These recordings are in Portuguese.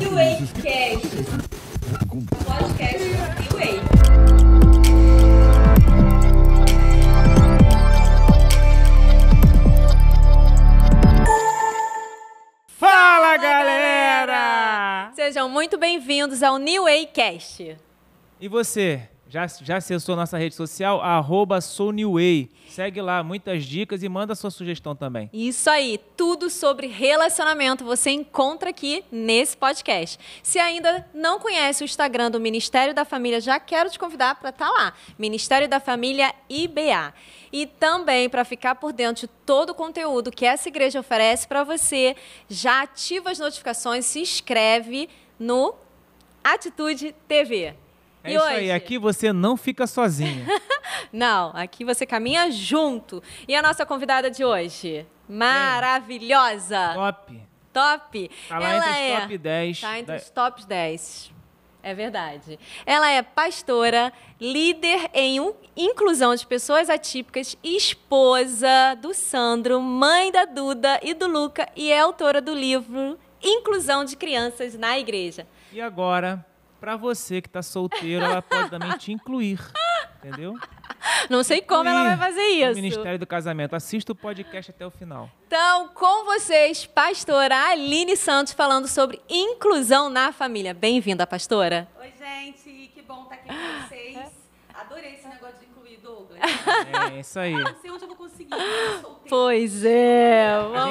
New Way Cast, podcast New Way. Fala, galera! Sejam muito bem-vindos ao New Way Cast. E você, já acessou nossa rede social? @souneway. Segue lá, muitas dicas e manda sua sugestão também. Isso aí, tudo sobre relacionamento você encontra aqui nesse podcast. Se ainda não conhece o Instagram do Ministério da Família, já quero te convidar para estar lá, Ministério da Família IBA. E também para ficar por dentro de todo o conteúdo que essa igreja oferece para você, já ativa as notificações, se inscreve no Atitude TV. É isso aí, aqui você não fica sozinha. Não, aqui você caminha junto. E a nossa convidada de hoje? Maravilhosa! Top! Top! Tá lá entre os top 10. Tá entre os top 10. É verdade. Ela é pastora, líder em inclusão de pessoas atípicas, esposa do Sandro, mãe da Duda e do Luca e é autora do livro Inclusão de Crianças na Igreja. E agora, pra você que tá solteiro, ela pode também te incluir, entendeu? Não sei como ela vai fazer No isso. Ministério do Casamento. Assista o podcast até o final. Então, com vocês, pastora Aline Santos, falando sobre inclusão na família. Bem-vinda, pastora. Oi, gente, que bom estar aqui com vocês. Adorei esse negócio de incluir Douglas. É isso aí. Não sei onde eu vou conseguir. Eu sou solteira. Pois é. A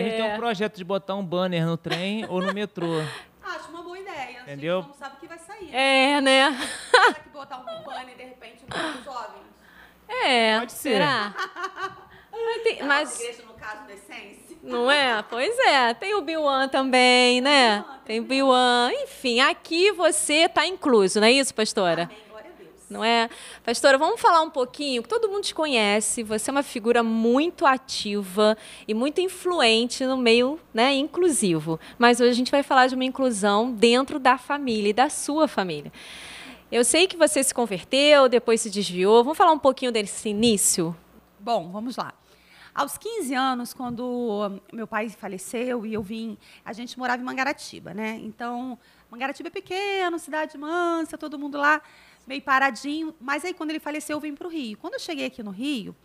gente tem um projeto de botar um banner no trem ou no metrô. Acho uma boa ideia. Entendeu? A gente não sabe o que vai sair. É, né? Será que botar um banner, de repente, nos jovens? É, Pode ser. será? Mas, Igreja, no caso, da essência. não é? Pois é. Tem o Biwan também, né? Tem o Biwan. Enfim, aqui você está incluso, não é isso, pastora? Amém, glória a Deus. Não é? Pastora, vamos falar um pouquinho, que todo mundo te conhece, você é uma figura muito ativa e muito influente no meio, né, inclusivo. Mas hoje a gente vai falar de uma inclusão dentro da família e da sua família. Eu sei que você se converteu, depois se desviou. Vamos falar um pouquinho desse início? Bom, vamos lá. Aos 15 anos, quando meu pai faleceu e eu vim... A gente morava em Mangaratiba, né? Então, Mangaratiba é pequeno, cidade mansa, todo mundo lá meio paradinho. Mas aí, quando ele faleceu, eu vim para o Rio. Quando eu cheguei aqui no Rio,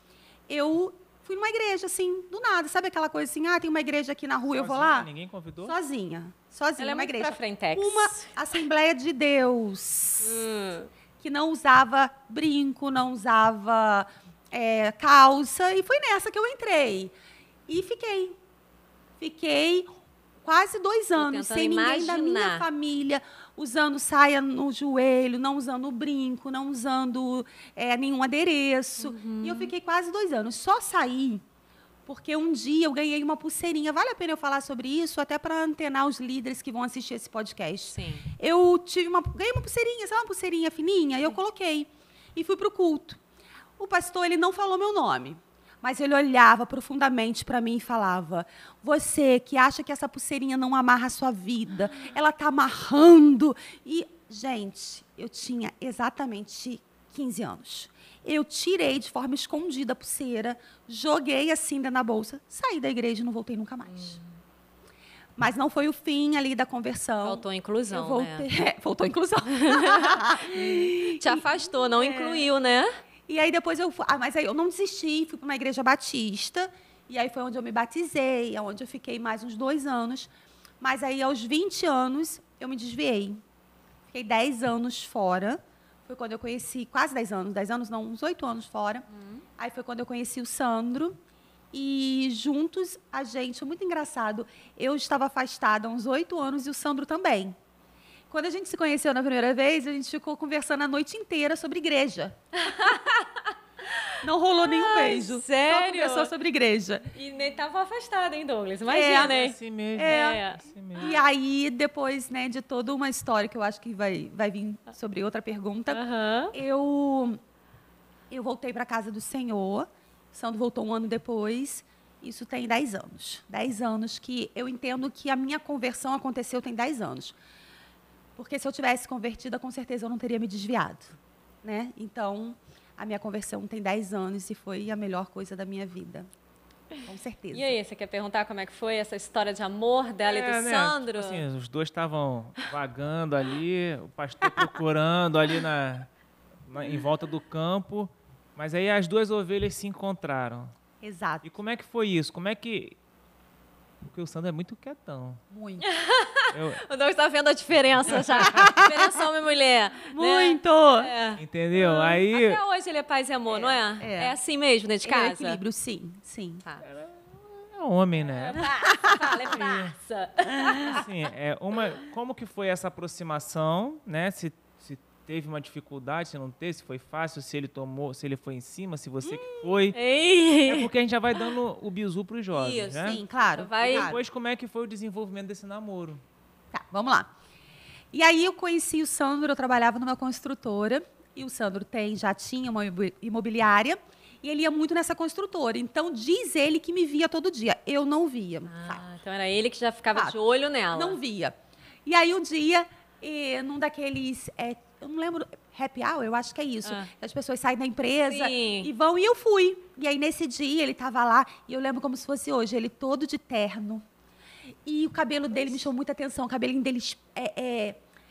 eu fui numa igreja, assim, do nada. Sabe aquela coisa assim, tem uma igreja aqui na rua, eu vou lá? Ninguém convidou? Sozinha, Ela é numa muito igreja. pra frentex. Uma Assembleia de Deus, que não usava brinco, não usava calça, e foi nessa que eu entrei. E fiquei quase 2 anos, tentando sem ninguém da minha imaginar. família, usando saia no joelho, não usando brinco, não usando nenhum adereço. E eu fiquei quase 2 anos. Só saí porque um dia eu ganhei uma pulseirinha. Vale a pena eu falar sobre isso, até para antenar os líderes que vão assistir esse podcast. Sim. Eu ganhei uma pulseirinha, sabe uma pulseirinha fininha? E eu coloquei. E fui para o culto. O pastor, ele não falou meu nome, mas ele olhava profundamente para mim e falava: você que acha que essa pulseirinha não amarra a sua vida, ela está amarrando. E, gente, eu tinha exatamente 15 anos. Eu tirei de forma escondida a pulseira, joguei assim dentro da bolsa, saí da igreja e não voltei nunca mais. Mas não foi o fim ali da conversão. Faltou inclusão, Eu voltei, né? Faltou inclusão. Te afastou, não incluiu, né? E aí depois mas aí eu não desisti, fui para uma igreja batista, e aí foi onde eu me batizei, onde eu fiquei mais uns 2 anos. Mas aí aos 20 anos eu me desviei. Fiquei 10 anos fora. Foi quando eu conheci, quase 10 anos não, uns 8 anos fora. Aí foi quando eu conheci o Sandro. E juntos a gente, muito engraçado, eu estava afastada há uns 8 anos e o Sandro também. Quando a gente se conheceu na primeira vez, a gente ficou conversando a noite inteira sobre igreja. Não rolou nenhum beijo. sério? Só conversou sobre igreja. E nem tava afastada, hein, Douglas? Imagina, É hein? assim mesmo. É. Assim mesmo. E aí, depois, né, de toda uma história, que eu acho que vai vir sobre outra pergunta, Aham. eu voltei para a casa do Senhor. O Sandro voltou 1 ano depois. Isso tem 10 anos. 10 anos que eu entendo que a minha conversão aconteceu tem 10 anos. Porque se eu tivesse convertida, com certeza eu não teria me desviado, né? Então, a minha conversão tem 10 anos e foi a melhor coisa da minha vida. Com certeza. E aí, você quer perguntar como é que foi essa história de amor dela e do Sandro? Tipo assim, os dois estavam vagando ali, o pastor procurando ali em volta do campo, mas aí as duas ovelhas se encontraram. Exato. E como é que foi isso? Como é que... Porque o Sandro é muito quietão. Muito. O Douglas tá vendo a diferença já. Diferença homem e mulher. Muito. Né? É. Entendeu? Aí... Até hoje ele é paz e amor, não é? É assim mesmo, dentro de É casa? equilíbrio, sim, sim. Tá. É homem, né? Fala, é praça. Assim, como que foi essa aproximação, né? Se teve uma dificuldade, se não teve, se foi fácil, se ele foi em cima, se você que foi. Ei. É porque a gente já vai dando o bizu pros jovens, Isso, né? Sim, claro. Vai- claro. Depois, como é que foi o desenvolvimento desse namoro? Tá, vamos lá. E aí eu conheci o Sandro, eu trabalhava numa construtora, e o Sandro já tinha uma imobiliária, e ele ia muito nessa construtora. Então, diz ele que me via todo dia. Eu não via. Ah, então era ele que já ficava Fato. de olho nela. Não via. E aí um dia, num daqueles, eu não lembro, happy hour, eu acho que é isso. Ah. As pessoas saem da empresa Sim. e vão, e eu fui. E aí nesse dia ele estava lá, e eu lembro como se fosse hoje, ele todo de terno. E o cabelo dele me chamou muita atenção, o cabelinho dele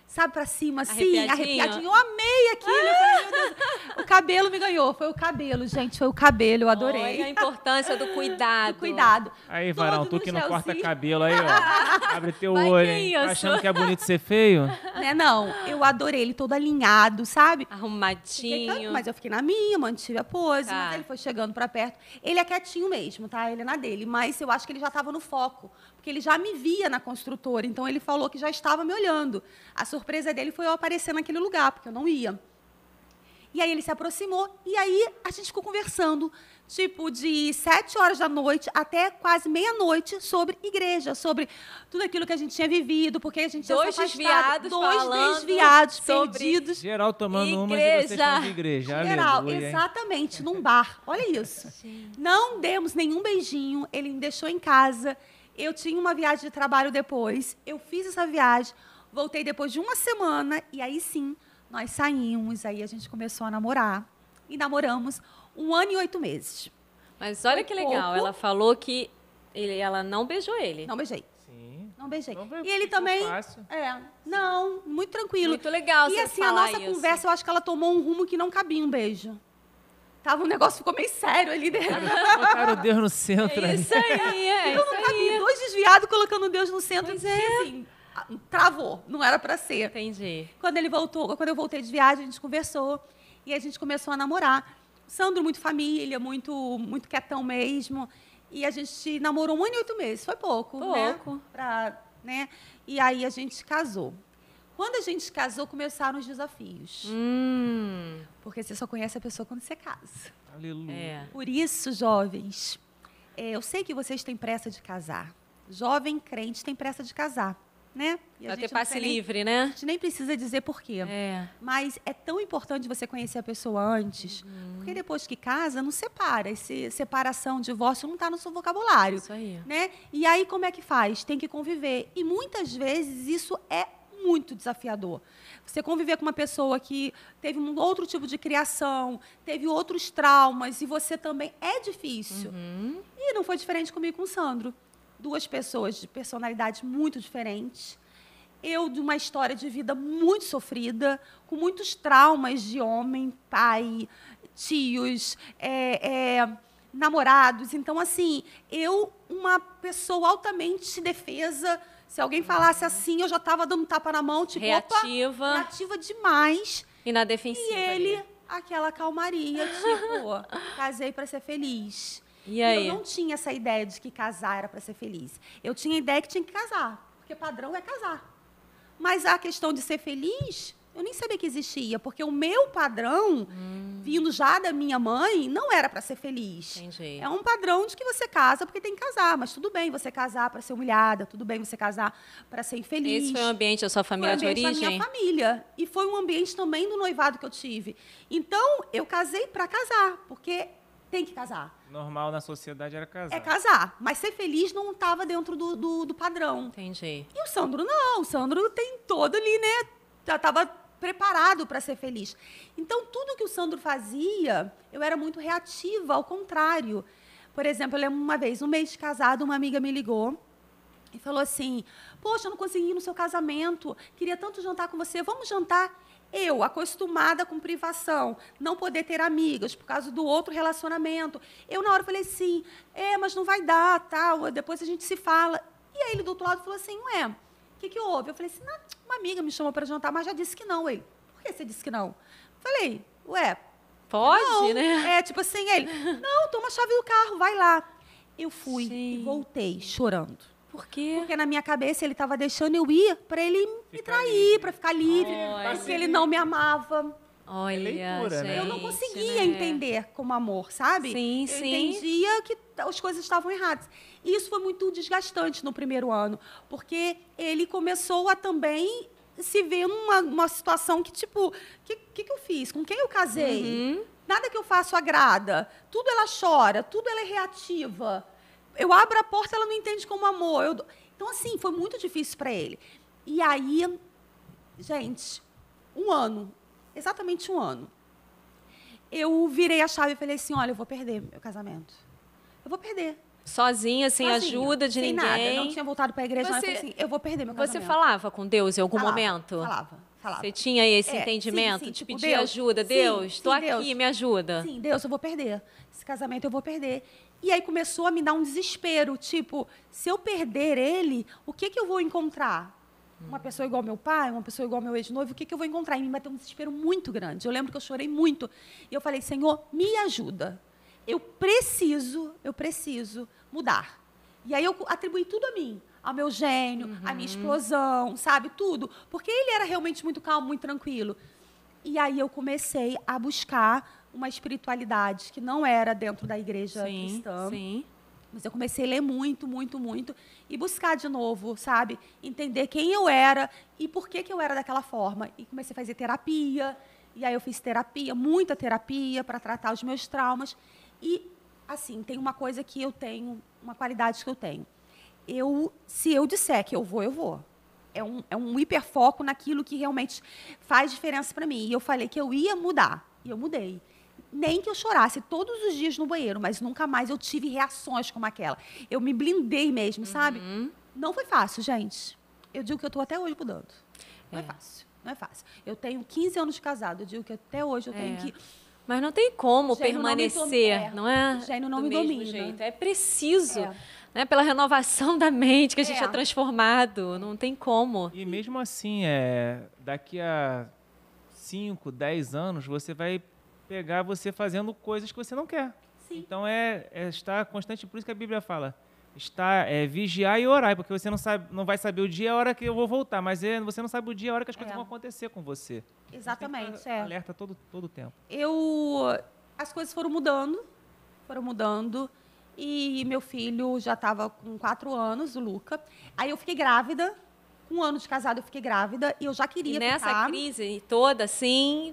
sabe, pra cima, assim, Arrepiadinho. arrepiadinho. Eu amei aquilo. Eu falei, meu Deus. O cabelo me ganhou. Foi o cabelo, gente. Foi o cabelo. Eu adorei. Olha a importância do cuidado. Do cuidado. Aí, Varão, Todo tu no que não corta gelzinho. cabelo aí, ó. Abre teu Vai que olho, hein? Tá isso? achando que é bonito ser feio? Né, não, eu adorei ele todo alinhado, sabe? Arrumadinho. Mas eu fiquei na minha, mantive a pose, Tá. mas ele foi chegando pra perto. Ele é quietinho mesmo, tá? Ele é na dele, mas eu acho que ele já estava no foco, porque ele já me via na construtora, então ele falou que já estava me olhando. A surpresa dele foi eu aparecer naquele lugar, porque eu não ia. E aí ele se aproximou, e aí a gente ficou conversando, tipo, de 7 horas da noite até quase meia-noite, sobre igreja, sobre tudo aquilo que a gente tinha vivido, porque a gente tinha Dois se afastado. desviados Dois falando desviados, sobre perdidos. Geral tomando umas e Igreja. vocês estão de igreja. Geral, Aleluia, hein? exatamente, num bar. Olha isso. Não demos nenhum beijinho, ele me deixou em casa. Eu tinha uma viagem de trabalho depois, eu fiz essa viagem, voltei depois de uma semana, e aí sim, nós saímos, aí a gente começou a namorar. E namoramos 1 ano e 8 meses. Mas olha Foi que legal. pouco. Ela falou que ela não beijou ele. Não beijei, Sim. não beijei. Não foi- E ele ficou também... fácil. Não, muito tranquilo. Muito legal E você assim, a falar nossa isso. conversa, eu acho que ela tomou um rumo que não cabia um beijo. Tava um negócio, ficou meio sério ali dentro. Botaram o Deus no centro É ali. isso aí, é Então isso não cabia. aí. 2 desviados colocando Deus no centro. Pois e é. assim, travou. Não era pra ser. Entendi. Quando eu voltei de viagem, a gente conversou. E a gente começou a namorar. Sandro, muito família, muito, muito quietão mesmo. E a gente namorou 1 ano e 8 meses. Foi pouco, Pouco. né? Né? E aí a gente casou. Quando a gente casou, começaram os desafios. Porque você só conhece a pessoa quando você casa. Aleluia. É. Por isso, jovens, eu sei que vocês têm pressa de casar. Jovem crente tem pressa de casar, né? E a Pra ter gente não passe precisa nem- livre, A né? gente nem precisa dizer por quê. É. Mas é tão importante você conhecer a pessoa antes, porque depois que casa, não separa. Separação, divórcio não está no seu vocabulário. Isso aí. Né? E aí, como é que faz? Tem que conviver. E muitas vezes isso é muito desafiador. Você conviver com uma pessoa que teve um outro tipo de criação, teve outros traumas, e você também é difícil. E não foi diferente comigo com o Sandro. 2 pessoas de personalidades muito diferentes. Eu de uma história de vida muito sofrida, com muitos traumas de homem, pai, tios, namorados. Então, assim, eu, uma pessoa altamente defesa, se alguém falasse assim, eu já estava dando tapa na mão, tipo, Reativa. opa, reativa demais. E na defensiva. E ele, ali. aquela calmaria, tipo, casei para ser feliz. E aí? Eu não tinha essa ideia de que casar era para ser feliz. Eu tinha a ideia que tinha que casar, porque padrão é casar. Mas a questão de ser feliz, eu nem sabia que existia, porque o meu padrão, vindo já da minha mãe, não era para ser feliz. Entendi. É um padrão de que você casa porque tem que casar, mas tudo bem você casar para ser humilhada, tudo bem você casar para ser infeliz. Esse foi o ambiente da sua família de Foi o ambiente origem? da minha família. E foi um ambiente também do noivado que eu tive. Então, eu casei para casar, porque tem que casar. Normal na sociedade era casar. É casar. Mas ser feliz não estava dentro do padrão. Entendi. E o Sandro não. O Sandro tem todo ali, né? Já estava preparado para ser feliz. Então, tudo que o Sandro fazia, eu era muito reativa, ao contrário. Por exemplo, eu lembro uma vez, um mês de casado, uma amiga me ligou e falou assim, poxa, eu não consegui ir no seu casamento, queria tanto jantar com você, vamos jantar? Eu, acostumada com privação, não poder ter amigas por causa do outro relacionamento. Eu, na hora, falei assim, mas não vai dar, tal, depois a gente se fala. E aí ele, do outro lado, falou assim, ué, o que houve? Eu falei assim, não, uma amiga me chamou para jantar, mas já disse que não. Ele, por que você disse que não? Falei, ué... Pode, não, né? tipo assim, ele, não, toma a chave do carro, vai lá. Eu fui e voltei chorando. Por quê? Porque na minha cabeça ele estava deixando eu ir para ele me trair, para ficar livre, porque ele não me amava. Olha, leitura, né? Eu não gente, conseguia né? entender como amor, sabe? Sim, eu sim. entendia que as coisas estavam erradas. E isso foi muito desgastante no primeiro ano, porque ele começou a também se ver numa situação que, tipo, o que eu fiz? Com quem eu casei? Nada que eu faço agrada. Tudo ela chora, tudo ela é reativa. Eu abro a porta, ela não entende como amor. Então, assim, foi muito difícil para ele. E aí, gente, um ano, exatamente um ano, eu virei a chave e falei assim, olha, eu vou perder meu casamento. Eu vou perder. Sozinha, sem Sozinha, ajuda de sem ninguém. nada. Eu não tinha voltado para a igreja, mas eu Você- falei assim, eu vou perder meu Você casamento. falava com Deus em algum Falava, momento? Falava. Você tinha esse É, entendimento sim, de tipo, pedir Deus, ajuda? sim, Deus, estou sim, aqui, Deus. me ajuda. Sim, Deus, eu vou perder. Esse casamento eu vou perder. E aí começou a me dar um desespero, tipo, se eu perder ele, o que eu vou encontrar? Uma pessoa igual ao meu pai, uma pessoa igual ao meu ex-noivo, o que eu vou encontrar? E me bateu um desespero muito grande. Eu lembro que eu chorei muito. E eu falei, Senhor, me ajuda. Eu preciso mudar. E aí eu atribuí tudo a mim, ao meu gênio, à minha explosão, sabe? Tudo. Porque ele era realmente muito calmo, muito tranquilo. E aí eu comecei a buscar uma espiritualidade que não era dentro da igreja cristã. Sim. Mas eu comecei a ler muito, muito, muito e buscar de novo, sabe? Entender quem eu era e por que eu era daquela forma. E comecei a fazer terapia. E aí eu fiz terapia, muita terapia para tratar os meus traumas. E, assim, tem uma coisa que eu tenho, uma qualidade que eu tenho. Se eu disser que eu vou, eu vou. É um hiperfoco naquilo que realmente faz diferença para mim. E eu falei que eu ia mudar. E eu mudei. Nem que eu chorasse todos os dias no banheiro, mas nunca mais eu tive reações como aquela. Eu me blindei mesmo, sabe? Não foi fácil, gente. Eu digo que eu estou até hoje mudando. Não é fácil. Não é fácil. Eu tenho 15 anos de casado. Eu digo que até hoje eu tenho que... Mas não tem como O gênio não me permanecer, domina. não é? O gênio não Do me mesmo domina. jeito. É preciso, É. né? Pela renovação da mente que a gente É. é transformado. Não tem como. E mesmo assim, daqui a 5, 10 anos, você vai pegar você fazendo coisas que você não quer. Sim. Então, estar constante, por isso que a Bíblia fala, vigiar e orar, porque você não vai saber o dia e a hora que eu vou voltar, mas você não sabe o dia e a hora que as coisas vão acontecer com você. Exatamente, Tem que estar alerta todo o tempo. As coisas foram mudando, e meu filho já estava com 4 anos, o Luca. Aí eu fiquei grávida, com 1 ano de casado eu fiquei grávida, e eu já queria E nessa ficar. crise toda, assim...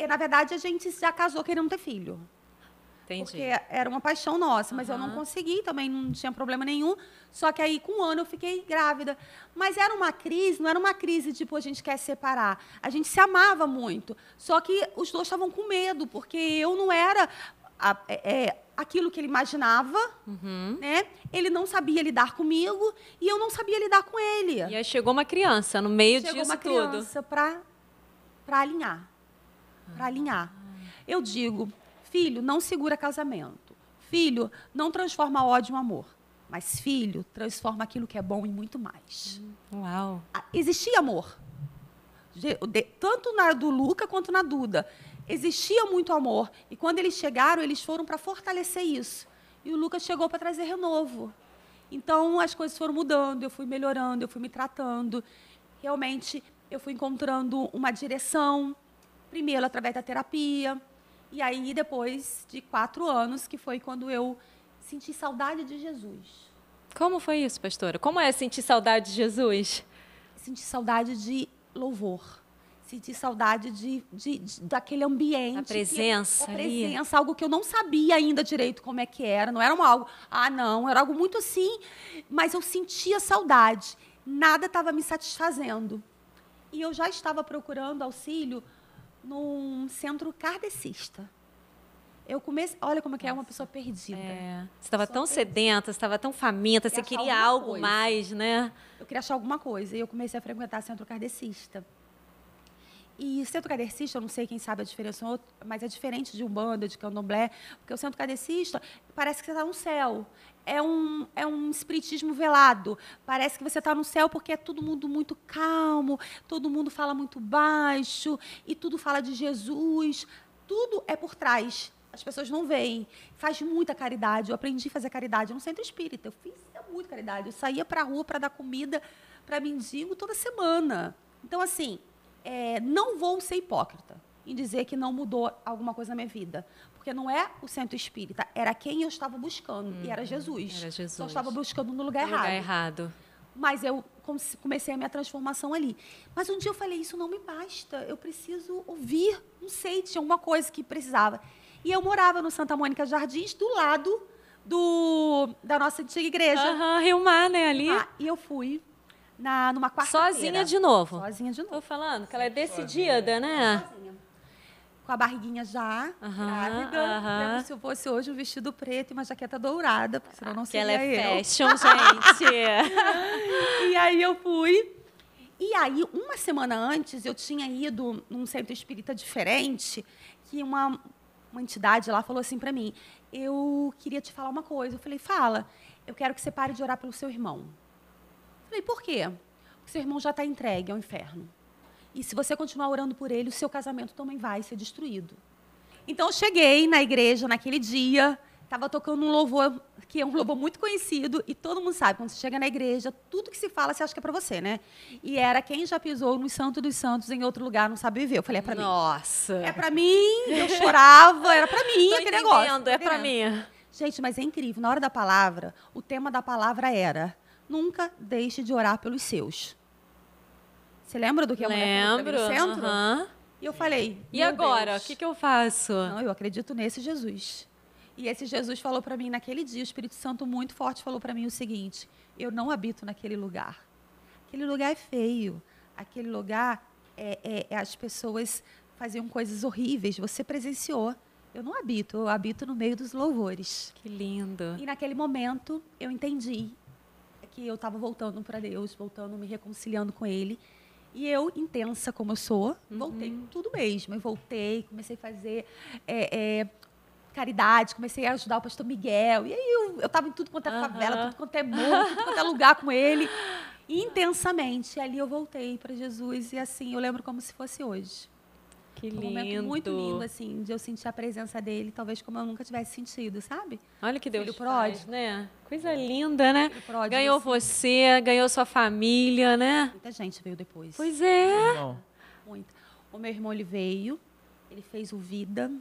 Na verdade, a gente já casou querendo ter filho. Entendi. Porque era uma paixão nossa, mas eu não consegui, também não tinha problema nenhum. Só que aí, com 1 ano, eu fiquei grávida. Mas era uma crise, não era uma crise tipo, a gente quer separar. A gente se amava muito. Só que os dois estavam com medo, porque eu não era aquilo que ele imaginava, né? Ele não sabia lidar comigo e eu não sabia lidar com ele. E aí chegou uma criança no meio Chegou disso uma tudo. criança para alinhar. Para alinhar. Eu digo, filho, não segura casamento. Filho, não transforma ódio em amor. Mas filho, transforma aquilo que é bom em muito mais. Uau. Existia amor. Tanto na do Luca quanto na Duda. Existia muito amor. E quando eles chegaram, eles foram para fortalecer isso. E o Lucas chegou para trazer renovo. Então, as coisas foram mudando, eu fui melhorando, eu fui me tratando. Realmente, eu fui encontrando uma direção. Primeiro, através da terapia. E aí, depois de 4 anos, que foi quando eu senti saudade de Jesus. Como foi isso, pastora? Como é sentir saudade de Jesus? Senti saudade de louvor. Senti saudade daquele ambiente. Da presença Da ali. presença, algo que eu não sabia ainda direito como é que era. Não era algo, não, era algo muito assim. Mas eu sentia saudade. Nada estava me satisfazendo. E eu já estava procurando auxílio num centro kardecista. Eu comecei... Olha como que é uma pessoa perdida. Você estava tão sedenta, você estava tão faminta, você achar queria alguma algo coisa. mais, né? Eu queria achar alguma coisa. E eu comecei a frequentar centro kardecista. E centro kardecista, eu não sei quem sabe a diferença, mas é diferente de Umbanda, de Candomblé, porque o centro kardecista parece que você está no céu. É um espiritismo velado. Parece que você está no céu porque é todo mundo muito calmo, todo mundo fala muito baixo, e tudo fala de Jesus. Tudo é por trás. As pessoas não veem. Faz muita caridade. Eu aprendi a fazer caridade no centro espírita. Eu fiz muita caridade. Eu saía para a rua para dar comida para mendigo toda semana. Então, assim, não vou ser hipócrita em dizer que não mudou alguma coisa na minha vida. Porque não é o centro espírita, era quem eu estava buscando. E era Jesus. Era Jesus. Só estava buscando no lugar No errado. lugar errado. Mas eu comecei a minha transformação ali. Mas um dia eu falei, isso não me basta. Eu preciso ouvir. Não sei, tinha alguma coisa que precisava. E eu morava no Santa Mônica Jardins, do lado da nossa antiga igreja. Rio Mar, né, ali? E eu fui numa quarta-feira. Sozinha de novo. Sozinha de novo. Tô falando que ela é decidida, né? Sozinha. Com a barriguinha já, grávida. Lembro se eu fosse hoje um vestido preto e uma jaqueta dourada, porque senão não Que seria ela é eu. fashion, gente. E aí eu fui. E aí, uma semana antes, eu tinha ido num centro espírita diferente, que uma entidade lá falou assim para mim, eu queria te falar uma coisa. Eu falei, fala, eu quero que você pare de orar pelo seu irmão. Eu falei, por quê? Porque seu irmão já está entregue ao inferno. E se você continuar orando por ele, o seu casamento também vai ser destruído. Então, eu cheguei na igreja naquele dia, estava tocando um louvor, que é um louvor muito conhecido, e todo mundo sabe, quando você chega na igreja, tudo que se fala, você acha que é para você, né? E era quem já pisou no Santo dos Santos em outro lugar, não sabe viver. Eu falei, é para mim. Nossa. É para mim, eu chorava, era para mim Tô aquele entendendo, negócio. é para mim. Gente, mas é incrível. Na hora da palavra, o tema da palavra era, nunca deixe de orar pelos seus. Você lembra do que a mulher falou pra mim no centro? Aham. E eu falei, E meu agora, o Deus. que eu faço? Não, eu acredito nesse Jesus. E esse Jesus falou para mim naquele dia, o Espírito Santo muito forte falou para mim o seguinte, eu não habito naquele lugar. Aquele lugar é feio. Aquele lugar, as pessoas faziam coisas horríveis. Você presenciou. Eu não habito, eu habito no meio dos louvores. Que lindo. E naquele momento, eu entendi que eu estava voltando para Deus, voltando, me reconciliando com Ele. E eu, intensa como eu sou, voltei com tudo mesmo. Eu voltei, comecei a fazer caridade, comecei a ajudar o pastor Miguel. E aí eu estava em tudo quanto é favela, tudo quanto é morro, tudo quanto é lugar com ele. Intensamente. E ali eu voltei para Jesus. E assim, eu lembro como se fosse hoje. Que Foi lindo. um momento muito lindo, assim, de eu sentir a presença dele, talvez como eu nunca tivesse sentido, sabe? Olha que Deus Filho faz, pródigo. né? Coisa linda, né? Filho pródigo, Ganhou assim. você, ganhou sua família, né? Muita gente veio depois. Pois é. Irmão, Muito. O meu irmão, ele veio, ele fez o Vida,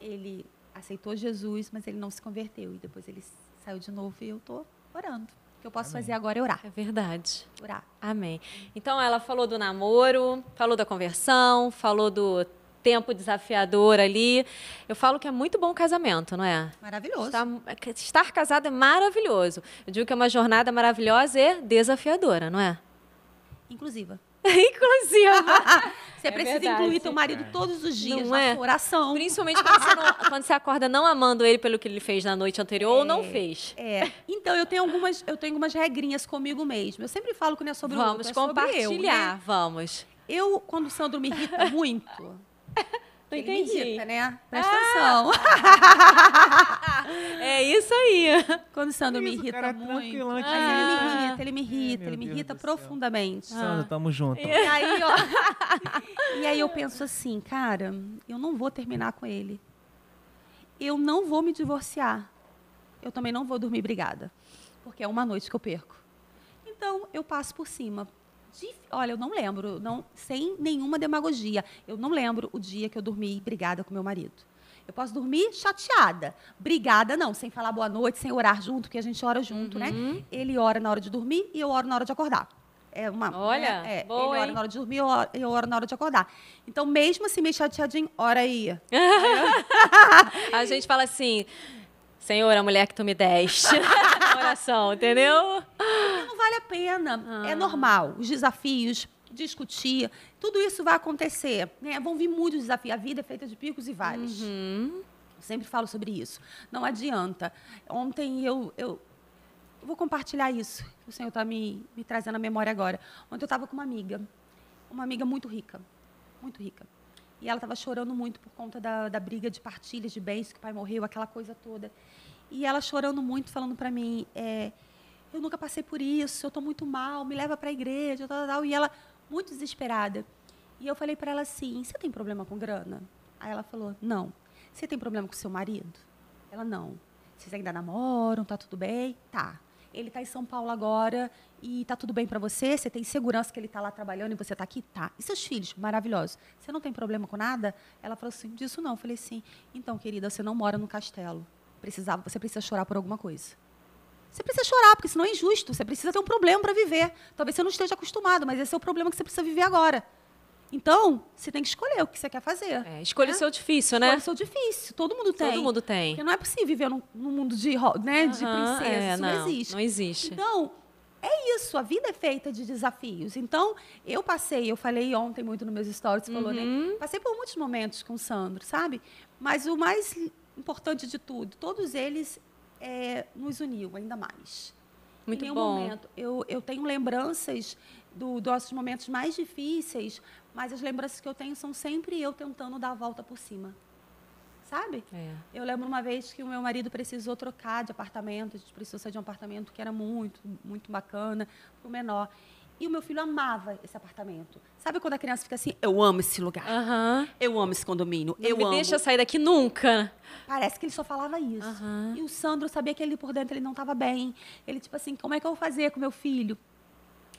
ele aceitou Jesus, mas ele não se converteu. E depois ele saiu de novo e eu estou orando. O que eu posso fazer agora é orar. É verdade. Orar. Amém. Então, ela falou do namoro, falou da conversão, falou do tempo desafiador ali. Eu falo que é muito bom o casamento, não é? Maravilhoso. Estar casado é maravilhoso. Eu digo que é uma jornada maravilhosa e desafiadora, não é? Inclusiva. Inclusive. Você precisa verdade. incluir teu marido todos os dias Não na é? sua oração. Principalmente quando você acorda não amando ele pelo que ele fez na noite anterior ou não fez. Então, eu tenho algumas regrinhas comigo mesmo. Eu sempre falo que não é sobre o outro, Vamos é sobre compartilhar, eu, né? vamos. Eu, quando o Sandro me irrita muito... Não ele me entendi. irrita, né? Presta atenção. É isso aí. Quando o Sandro me Isso, irrita cara, muito... tranquilão, Mas que ele me irrita, meu ele me Deus irrita do céu. profundamente. Sandro, tamo junto. E aí, ó, e aí eu penso assim, cara, eu não vou terminar com ele. Eu não vou me divorciar. Eu também não vou dormir brigada. Porque é uma noite que eu perco. Então, eu passo por cima. Olha, eu não lembro, sem nenhuma demagogia. Eu não lembro o dia que eu dormi brigada com meu marido. Eu posso dormir chateada. Brigada, não, sem falar boa noite, sem orar junto, porque a gente ora junto, né? Ele ora na hora de dormir e eu oro na hora de acordar. Olha, boa, ele ora hein? na hora de dormir, eu oro na hora de acordar. Então, mesmo assim, meio chateadinho, ora aí. A gente fala assim, Senhor, a mulher que tu me deste. Na oração, entendeu? Não vale a pena. É normal. Os desafios, discutir, tudo isso vai acontecer. Né? Vão vir muitos desafios. A vida é feita de picos e vales. Eu sempre falo sobre isso. Não adianta. Ontem eu vou compartilhar isso, que o Senhor está me trazendo à memória agora. Ontem eu estava com uma amiga muito rica, muito rica. E ela estava chorando muito por conta da briga de partilhas de bens, que o pai morreu, aquela coisa toda. E ela chorando muito, falando para mim, eu nunca passei por isso, eu estou muito mal, me leva para a igreja, tal. E ela muito desesperada. E eu falei para ela assim, você tem problema com grana? Aí ela falou, não. Você tem problema com seu marido? Ela, não. Vocês ainda namoram, tá tudo bem? Tá. Ele está em São Paulo agora e está tudo bem para você? Você tem segurança que ele está lá trabalhando e você está aqui? Tá. E seus filhos? Maravilhosos. Você não tem problema com nada? Ela falou assim, disso não. Eu falei assim, então, querida, você não mora no castelo. Você precisa chorar por alguma coisa. Você precisa chorar, porque senão é injusto. Você precisa ter um problema para viver. Talvez você não esteja acostumado, mas esse é o problema que você precisa viver agora. Então, você tem que escolher o que você quer fazer. Escolha o seu difícil, né? Escolha o seu difícil. Todo mundo tem. Todo mundo tem. Porque não é possível viver num mundo de princesa. Isso não existe. Não existe. Então, é isso. A vida é feita de desafios. Então, eu falei ontem muito nos meus stories, falou, né? Passei por muitos momentos com o Sandro, sabe? Mas o mais importante de tudo, todos eles nos uniu ainda mais. Muito em nenhum bom. momento. Eu tenho lembranças dos nossos momentos mais difíceis, mas as lembranças que eu tenho são sempre eu tentando dar a volta por cima. Sabe? Eu lembro uma vez que o meu marido precisou trocar de apartamento, a gente precisou sair de um apartamento que era muito, muito bacana, para o menor. E o meu filho amava esse apartamento. Sabe quando a criança fica assim, eu amo esse lugar, eu amo esse condomínio, Não me deixa sair daqui nunca. Parece que ele só falava isso. E o Sandro sabia que ele por dentro ele não estava bem. Ele tipo assim, como é que eu vou fazer com meu filho?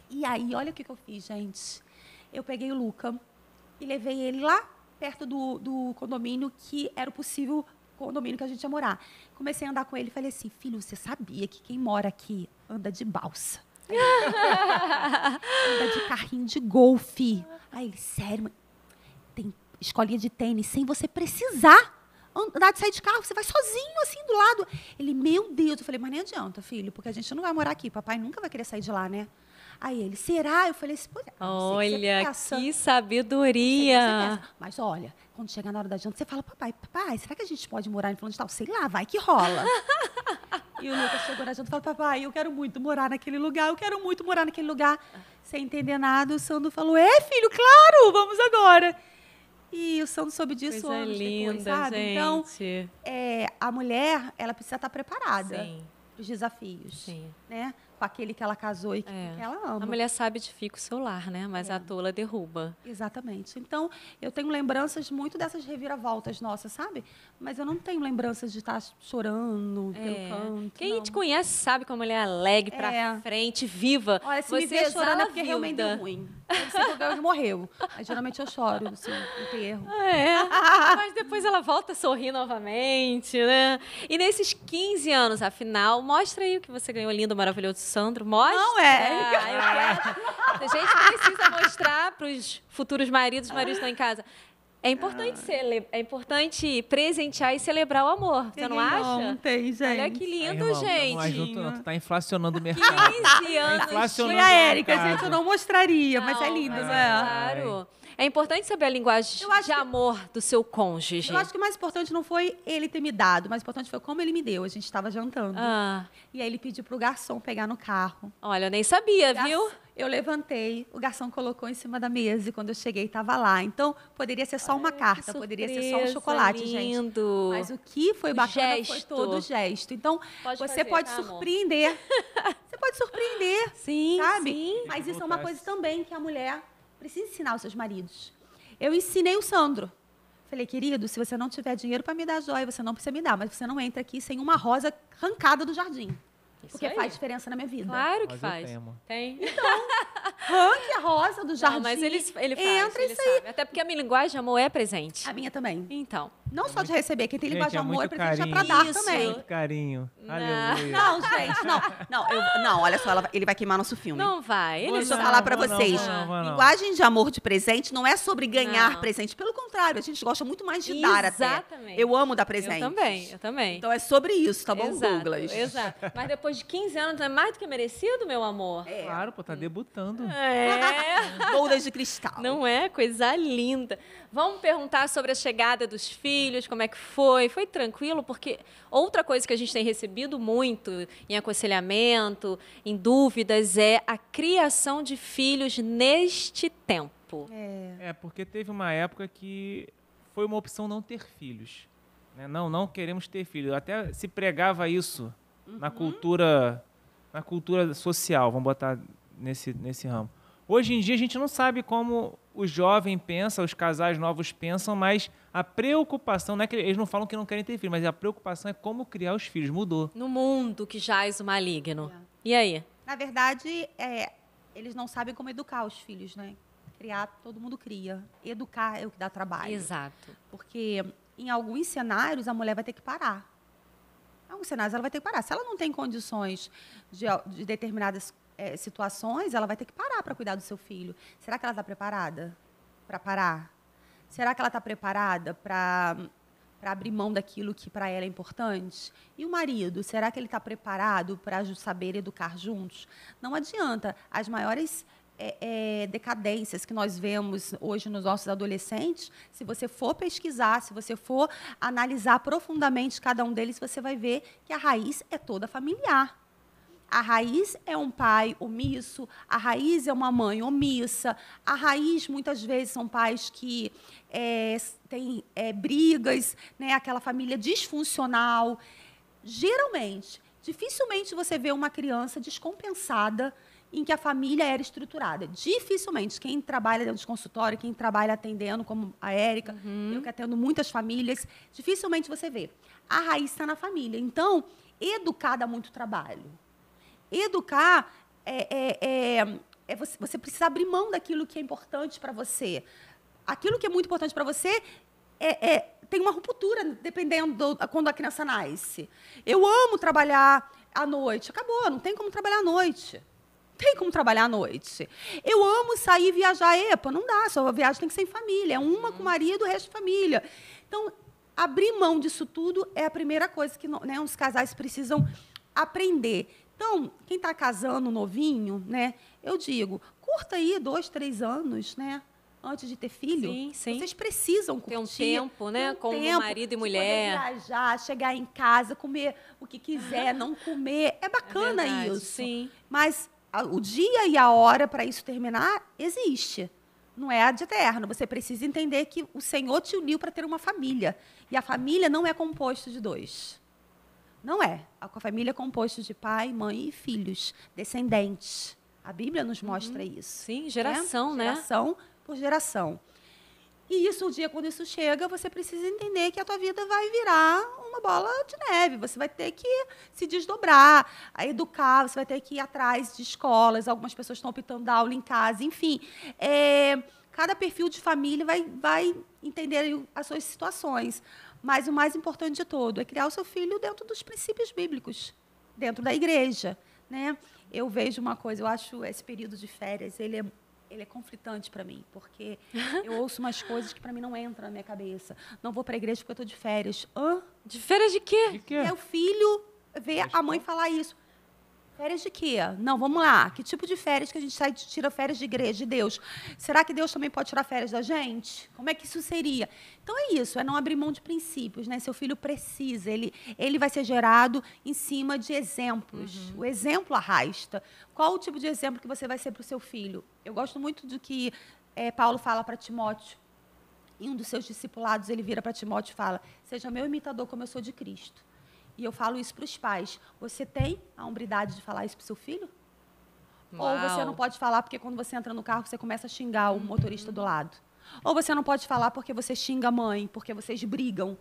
E aí, olha o que eu fiz, gente. Eu peguei o Luca e levei ele lá perto do condomínio, que era o possível condomínio que a gente ia morar. Comecei a andar com ele e falei assim, filho, você sabia que quem mora aqui anda de balsa? Anda de carrinho de golfe. Aí ele, sério, mãe, tem escolinha de tênis sem você precisar andar de sair de carro, você vai sozinho, assim, do lado. Ele, meu Deus. Eu falei, mas nem adianta, filho, porque a gente não vai morar aqui. Papai nunca vai querer sair de lá, né? Aí ele, será? Eu falei assim, pô, olha, que sabedoria. Mas olha, quando chegar na hora da janta, você fala, papai, será que a gente pode morar em fulano de tal? Sei lá, vai que rola. E o Lucas chegou na janta e falou, papai, eu quero muito morar naquele lugar, Sem entender nada, o Sandro falou, filho, claro, vamos agora. E o Sandro soube disso Coisa anos linda, depois, sabe? gente. Então, a mulher, ela precisa estar preparada para os desafios, né? Com aquele que ela casou e que ela ama. A mulher sabe edifica o seu lar, né? Mas a tola derruba. Exatamente. Então, eu tenho lembranças muito dessas reviravoltas nossas, sabe? Mas eu não tenho lembranças de estar chorando pelo canto. Quem te conhece sabe que a mulher é alegre, pra frente, viva. Olha, se me ver chorando é porque realmente deu ruim. Deve ser porque alguém morreu. Mas, geralmente eu choro, assim, no enterro. Mas depois ela volta a sorrir novamente, né? E nesses 15 anos, afinal, mostra aí o que você ganhou lindo, maravilhoso, Sandro. Mostra. Não A gente precisa mostrar para os futuros maridos, os maridos estão em casa. É importante presentear e celebrar o amor. Você não acha? Não tem, gente. Olha que lindo, Irmão, gente. não ajuda, não. Tu tá inflacionando o mercado. 15 anos. Inflacionando Foi a o Érica, mercado. gente, eu não mostraria, mas é lindo, não é? Claro. É importante saber a linguagem de amor do seu cônjuge. Eu acho que o mais importante não foi ele ter me dado, o mais importante foi como ele me deu. A gente estava jantando. E aí ele pediu pro garçom pegar no carro. Olha, eu nem sabia, viu? Eu levantei, o garçom colocou em cima da mesa e quando eu cheguei estava lá. Então, poderia ser só uma carta, poderia ser só um chocolate, lindo. gente. Mas o que foi bacana gesto. foi todo o gesto. Então, você pode surpreender. Você pode surpreender, sim, sabe? Sim. Mas isso é uma coisa também que a mulher precisa ensinar aos seus maridos. Eu ensinei o Sandro. Falei, querido, se você não tiver dinheiro para me dar joia, você não precisa me dar, mas você não entra aqui sem uma rosa arrancada do jardim. Porque faz diferença na minha vida. Claro que faz. Tem. Então, arranque a rosa do jardim. Não, mas ele faz, entra ele sabe. Até porque a minha linguagem de amor é presente. A minha também. Então. Não só de receber, quem tem linguagem de amor é presente carinho, é pra dar isso. também. Muito carinho. Aleluia. Não, gente, não, olha só, ele vai queimar nosso filme. Não vai. Deixa eu falar pra vocês. Não. Linguagem de amor de presente não é sobre ganhar presente. Pelo contrário. contrário, a gente gosta muito mais de dar até. Exatamente. Eu amo dar presentes. Eu também. Então é sobre isso, tá bom, Exato, Douglas? Exato. Mas depois de 15 anos, não é mais do que merecido, meu amor? Claro, pô, tá debutando. Bolas de cristal. Não é? Coisa linda. Vamos perguntar sobre a chegada dos filhos, como é que foi? Foi tranquilo? Porque outra coisa que a gente tem recebido muito em aconselhamento, em dúvidas, é a criação de filhos neste tempo. Porque teve uma época que foi uma opção não ter filhos. Né? Não queremos ter filhos. Até se pregava isso na cultura social, vamos botar nesse ramo. Hoje em dia a gente não sabe como o jovem pensa, os casais novos pensam, mas a preocupação, não é que eles não falam que não querem ter filhos, mas a preocupação é como criar os filhos, mudou. No mundo que jaz o maligno. E aí? Na verdade, eles não sabem como educar os filhos, né? Criar, todo mundo cria. Educar é o que dá trabalho. Exato. Porque em alguns cenários a mulher vai ter que parar. Em alguns cenários ela vai ter que parar. Se ela não tem condições de determinadas situações, ela vai ter que parar para cuidar do seu filho. Será que ela está preparada para parar? Será que ela está preparada para abrir mão daquilo que para ela é importante? E o marido, será que ele está preparado para saber educar juntos? Não adianta. As maiores decadências que nós vemos hoje nos nossos adolescentes, se você for pesquisar, se você for analisar profundamente cada um deles, você vai ver que a raiz é toda familiar. A raiz é um pai omisso, a raiz é uma mãe omissa, a raiz, muitas vezes, são pais que têm brigas, né? Aquela família disfuncional. Geralmente, dificilmente você vê uma criança descompensada em que a família era estruturada. Dificilmente. Quem trabalha dentro de consultório, quem trabalha atendendo, como a Érica, eu que atendo muitas famílias, dificilmente você vê. A raiz está na família. Então, educar dá muito trabalho. Educar você precisa abrir mão daquilo que é importante para você. Aquilo que é muito importante para você tem uma ruptura, dependendo quando a criança nasce. Eu amo trabalhar à noite. Acabou, não tem como trabalhar à noite. Tem como trabalhar à noite. Eu amo sair e viajar. Epa, não dá, só a viagem tem que ser em família. É uma com o marido, o resto de família. Então, abrir mão disso tudo é a primeira coisa que os casais precisam aprender. Então, quem está casando novinho, né, eu digo, curta aí 2, 3 anos, né, antes de ter filho. Sim, sim. Vocês precisam curtir. Ter um tempo, né, como marido e mulher. Poder viajar, chegar em casa, comer o que quiser, não comer. É bacana verdade, isso. Sim. Mas o dia e a hora para isso terminar existe. Não é ad eterno. Você precisa entender que o Senhor te uniu para ter uma família. E a família não é composta de 2. Não é. A família é composta de pai, mãe e filhos, descendentes. A Bíblia nos mostra isso. Sim, geração, né? Geração por geração. E isso, o dia quando isso chega, você precisa entender que a tua vida vai virar uma bola de neve. Você vai ter que se desdobrar, a educar, você vai ter que ir atrás de escolas. Algumas pessoas estão optando dar aula em casa, enfim. Cada perfil de família vai entender as suas situações. Mas o mais importante de todo é criar o seu filho dentro dos princípios bíblicos, dentro da igreja, né? Eu vejo uma coisa, eu acho esse período de férias, ele é conflitante para mim, porque eu ouço umas coisas que para mim não entram na minha cabeça. Não vou para a igreja porque eu estou de férias. Hã? De férias de quê? De quê? É o filho ver a mãe falar isso. Férias de quê? Não, vamos lá. Que tipo de férias que a gente tira férias de igreja, de Deus? Será que Deus também pode tirar férias da gente? Como é que isso seria? Então é isso, é não abrir mão de princípios, né? Seu filho precisa, ele vai ser gerado em cima de exemplos. O exemplo arrasta. Qual o tipo de exemplo que você vai ser para o seu filho? Eu gosto muito do que Paulo fala para Timóteo. Em um dos seus discipulados, ele vira para Timóteo e fala: seja meu imitador como eu sou de Cristo. E eu falo isso para os pais. Você tem a hombridade de falar isso para o seu filho? Uau. Ou você não pode falar porque quando você entra no carro, você começa a xingar o motorista do lado? Ou você não pode falar porque você xinga a mãe, porque vocês brigam?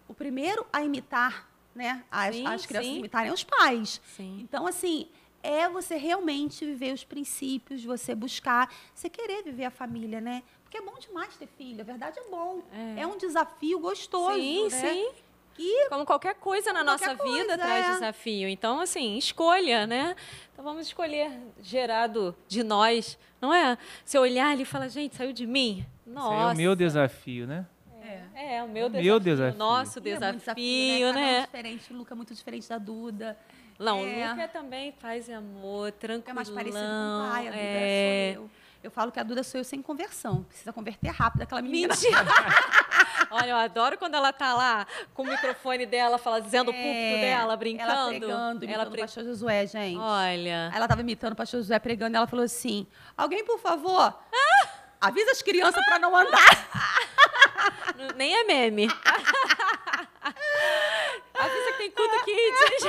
O primeiro a imitar, né, as crianças imitarem os pais. Sim. Então, assim, é você realmente viver os princípios, você buscar, você querer viver a família, né? Porque é bom demais ter filho, a verdade é bom. É um desafio gostoso, Sim, né? sim. Como qualquer coisa na nossa vida traz desafio. Então, assim, escolha, né? Então, vamos escolher gerado de nós, não é? Você olhar ali e falar, gente, saiu de mim? Nossa. Esse aí é o meu desafio, né? O meu Meu desafio. desafio. Nosso E é muito desafio, Cada um né? diferente. O Luca é muito diferente da Duda. Não, o Luca também faz amor, tranquilo. É mais parecido com o pai, a Duda sou eu. Eu falo que a Duda sou eu sem conversão. Precisa converter rápido aquela menina. Mentira! Olha, eu adoro quando ela tá lá com o microfone dela, dizendo o púlpito dela, brincando. Ela pregando, imitando o pastor Josué, gente. Olha. Ela tava imitando o pastor Josué pregando e ela falou assim, alguém, por favor, avisa as crianças para não andar. Nem é meme. Avisa que tem culto kids.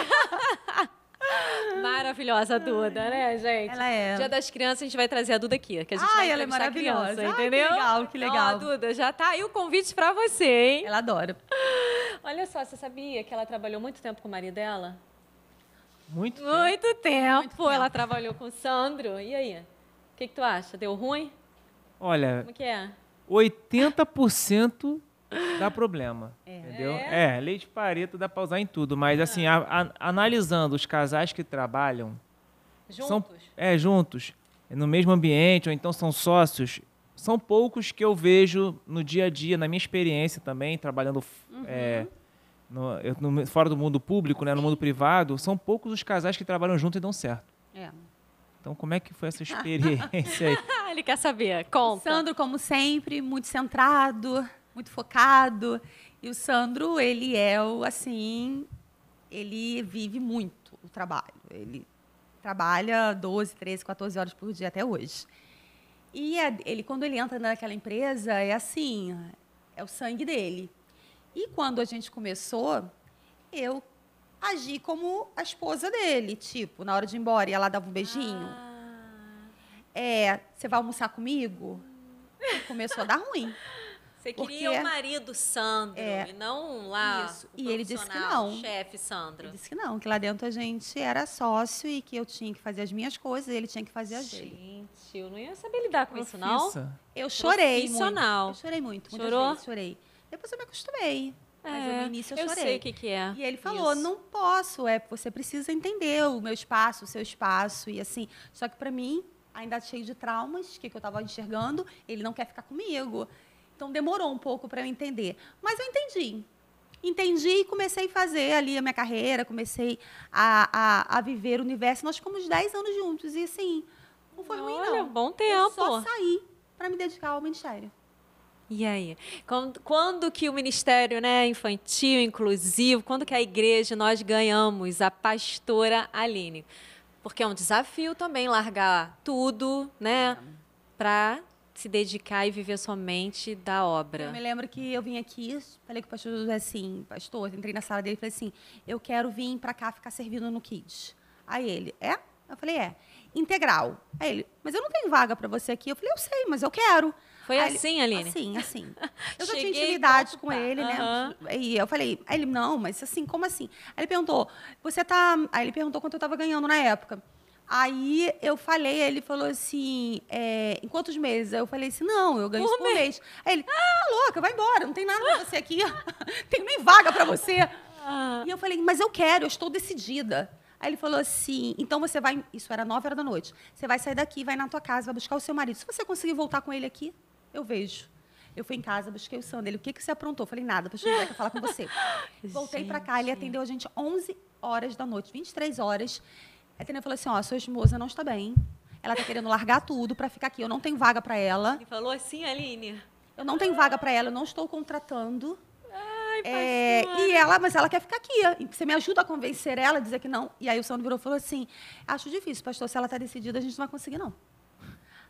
Maravilhosa a Duda, né, gente? Ela é. Dia das Crianças, a gente vai trazer a Duda aqui, que a gente vai ela é entrevistar a maravilhosa. criança, entendeu? Que legal, que legal. Ó, Duda, já tá aí o convite pra você, hein? Ela adora. Olha só, você sabia que ela trabalhou muito tempo com o marido dela? Muito tempo. Muito tempo. Muito tempo. Ela trabalhou com o Sandro. E aí? O que tu acha? Deu ruim? Olha, Como que é? 80% dá problema, entendeu? Lei de Pareto dá pra usar em tudo, mas assim, analisando os casais que trabalham... Juntos? Juntos, no mesmo ambiente, ou então são sócios, são poucos que eu vejo no dia a dia, na minha experiência também, trabalhando fora do mundo público, né, no mundo privado, são poucos os casais que trabalham juntos e dão certo. Então, como é que foi essa experiência aí? Ele quer saber. Conta. O Sandro, como sempre, muito centrado, muito focado. E o Sandro, ele é ele vive muito o trabalho. Ele trabalha 12, 13, 14 horas por dia até hoje. E ele, quando ele entra naquela empresa, é assim, é o sangue dele. E quando a gente começou, eu agi como a esposa dele, tipo, na hora de ir embora, e ela dava um beijinho. Você vai almoçar comigo? E começou a dar ruim. Você queria o marido Sandro e não lá isso. o E ele disse que não. chefe Sandro. Ele disse que não, que lá dentro a gente era sócio e que eu tinha que fazer as minhas coisas e ele tinha que fazer as dele. Gente, eu não ia saber lidar com isso, não. Eu chorei muito. Profissional. Eu chorei muito. Chorou? Vezes, chorei. Depois eu me acostumei. Mas no início eu chorei. Eu sei o que é. E ele falou, não posso, você precisa entender o meu espaço, o seu espaço, e assim. Só que para mim, ainda cheio de traumas, que eu estava enxergando, ele não quer ficar comigo. Então demorou um pouco para eu entender. Mas eu entendi. Entendi e comecei a fazer ali a minha carreira, comecei a viver o universo. Nós ficamos 10 anos juntos e assim, não foi ruim, não. Olha, bom tempo. Eu só saí para me dedicar ao ministério. E aí? Quando que o Ministério, né, infantil, inclusivo, quando que a igreja, nós ganhamos a pastora Aline? Porque é um desafio também largar tudo, né, para se dedicar e viver somente da obra. Eu me lembro que eu vim aqui, falei com o pastor José assim, pastor, entrei na sala dele e falei assim, eu quero vir para cá ficar servindo no Kids. Aí ele, Eu falei, integral. Aí ele, mas eu não tenho vaga para você aqui. Eu falei, eu sei, mas eu quero. Foi aí assim, Aline? Assim. Eu já Cheguei tinha intimidade com tá. ele, né? E eu falei, aí ele, não, mas assim, como assim? Aí ele perguntou, Aí ele perguntou quanto eu estava ganhando na época. Aí eu falei, aí ele falou assim, em quantos meses? Aí eu falei assim, não, eu ganho isso por mês. Aí ele, louca, vai embora, não tem nada para você aqui. Tem nem vaga para você. E eu falei, mas eu quero, eu estou decidida. Aí ele falou assim, então você vai... Isso era 9 horas da noite. Você vai sair daqui, vai na tua casa, vai buscar o seu marido. Se você conseguir voltar com ele aqui, eu vejo. Eu fui em casa, busquei o Sandro. Ele, o que você aprontou? Eu falei, nada, pastor José quer falar com você. Voltei para cá, ele atendeu a gente 11 horas da noite, 23 horas. Aí ele falou assim, sua esposa não está bem. Ela está querendo largar tudo para ficar aqui. Eu não tenho vaga para ela. Ele falou assim, Aline? Eu não tenho vaga para ela, eu não estou contratando. Ai, mas ela quer ficar aqui. Você me ajuda a convencer ela, a dizer que não. E aí o Sandro virou e falou assim, acho difícil, pastor, se ela está decidida, a gente não vai conseguir, não.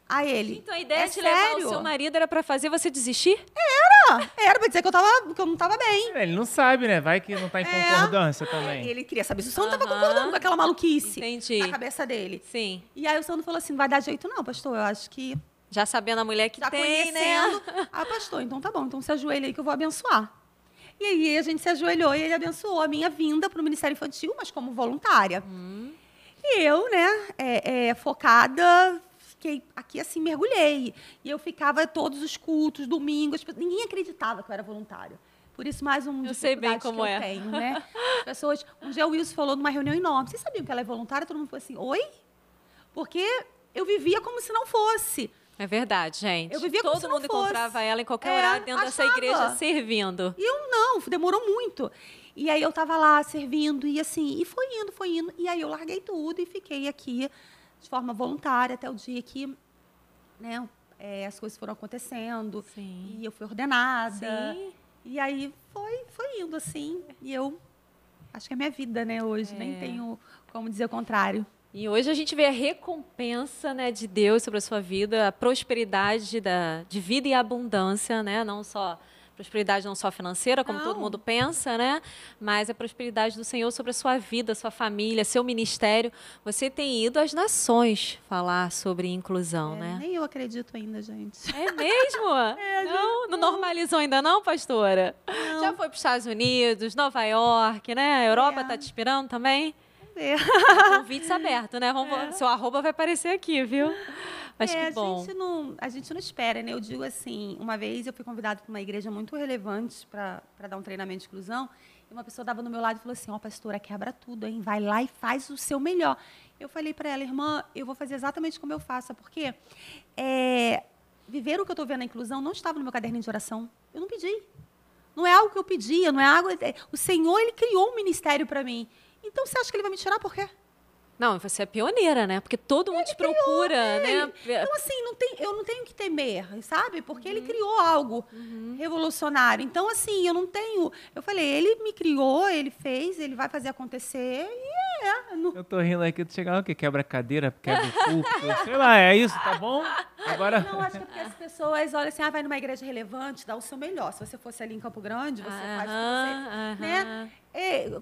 Aí ele, então a ideia de levar o seu marido era para fazer você desistir? Era para dizer que eu não estava bem. Ele não sabe, né? Vai que não está em concordância também. Ele queria saber se o Sandro estava concordando com aquela maluquice na cabeça dele. Sim. E aí o Sandro falou assim, não vai dar jeito não, pastor, eu acho que... Já sabendo a mulher que já tem, conhecendo. Né? Pastor, então tá bom, então se ajoelha aí que eu vou abençoar. E aí a gente se ajoelhou e ele abençoou a minha vinda para o Ministério Infantil, mas como voluntária. E eu, né, focada, fiquei aqui assim, mergulhei. E eu ficava todos os cultos, domingos, ninguém acreditava que eu era voluntária. Por isso, mais uma Eu sei bem dificuldade como que é. eu tenho, né? As pessoas... Um dia o Wilson falou numa reunião enorme. Vocês sabiam que ela é voluntária? Todo mundo falou assim, oi? Porque eu vivia como se não fosse. É verdade, gente. Eu vivia como Todo se não mundo fosse. encontrava ela em qualquer horário dentro dessa achava. igreja servindo. E eu não, demorou muito. E aí eu tava lá servindo e assim, e foi indo, foi indo. E aí eu larguei tudo e fiquei aqui de forma voluntária até o dia que, né, as coisas foram acontecendo. Sim. E eu fui ordenada. Sim. E aí foi indo assim. E eu acho que é minha vida, né, hoje. Nem tenho como dizer o contrário. E hoje a gente vê a recompensa, né, de Deus sobre a sua vida, a prosperidade de vida e abundância, né? Não só prosperidade não só financeira, como todo mundo pensa, né? Mas a prosperidade do Senhor sobre a sua vida, sua família, seu ministério. Você tem ido às nações falar sobre inclusão, né? Nem eu acredito ainda, gente. É mesmo? Não normalizou ainda não, pastora? Não. Já foi para os Estados Unidos, Nova York, né? A Europa está te esperando também? Ver. Convite aberto, né? Seu arroba vai aparecer aqui, viu? Mas que bom. A gente não espera, né? Eu digo assim, uma vez eu fui convidada para uma igreja muito relevante para dar um treinamento de inclusão, e uma pessoa estava do meu lado e falou assim, pastora, quebra tudo, hein? Vai lá e faz o seu melhor. Eu falei para ela, irmã, eu vou fazer exatamente como eu faço, porque viver o que eu estou vendo na inclusão não estava no meu caderninho de oração. Eu não pedi. Não é algo que eu pedia, não é algo... O Senhor, Ele criou um ministério para mim. Então, você acha que Ele vai me tirar por quê? Não, você é pioneira, né? Porque todo mundo te procura, né? Então, assim, eu não tenho que temer, sabe? Porque Ele criou algo revolucionário. Então, assim, eu não tenho... Eu falei, Ele me criou, Ele fez, Ele vai fazer acontecer e Eu tô rindo aqui, tu chegar o quê? Quebra a cadeira, quebra o púlpito, sei lá, é isso, tá bom? Agora... Não, acho que é porque as pessoas olham assim, vai numa igreja relevante, dá o seu melhor. Se você fosse ali em Campo Grande, você faz o que você... Né?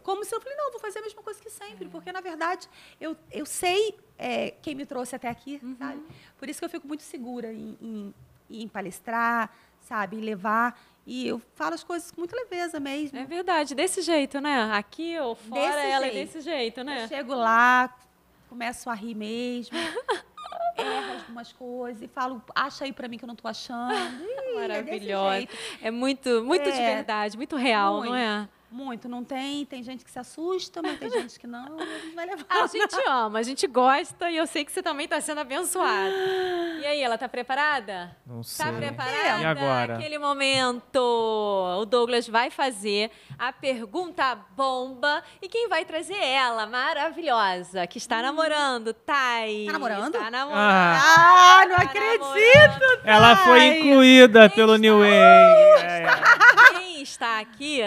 Como se eu falei, não, vou fazer a mesma coisa que sempre, porque, na verdade, eu sei quem me trouxe até aqui, sabe? Por isso que eu fico muito segura em palestrar, sabe? Em levar... E eu falo as coisas com muita leveza mesmo. É verdade, desse jeito, né? Aqui ou fora, ela é desse jeito, né? Eu chego lá, começo a rir mesmo, erro algumas coisas e falo, acha aí pra mim que eu não tô achando. Maravilhosa. É muito de verdade, muito real, não é? Muito, não tem gente que se assusta, mas tem gente que não, a gente vai levar. A gente ama, a gente gosta e eu sei que você também está sendo abençoada. E aí, ela está preparada? Não sei. Está preparada? E agora? Aquele momento, o Douglas vai fazer a pergunta bomba e quem vai trazer ela, maravilhosa, que está namorando, Thay. Tá namorando? Está namorando. Não acredito! Ela foi incluída pelo New Way. Quem está aqui,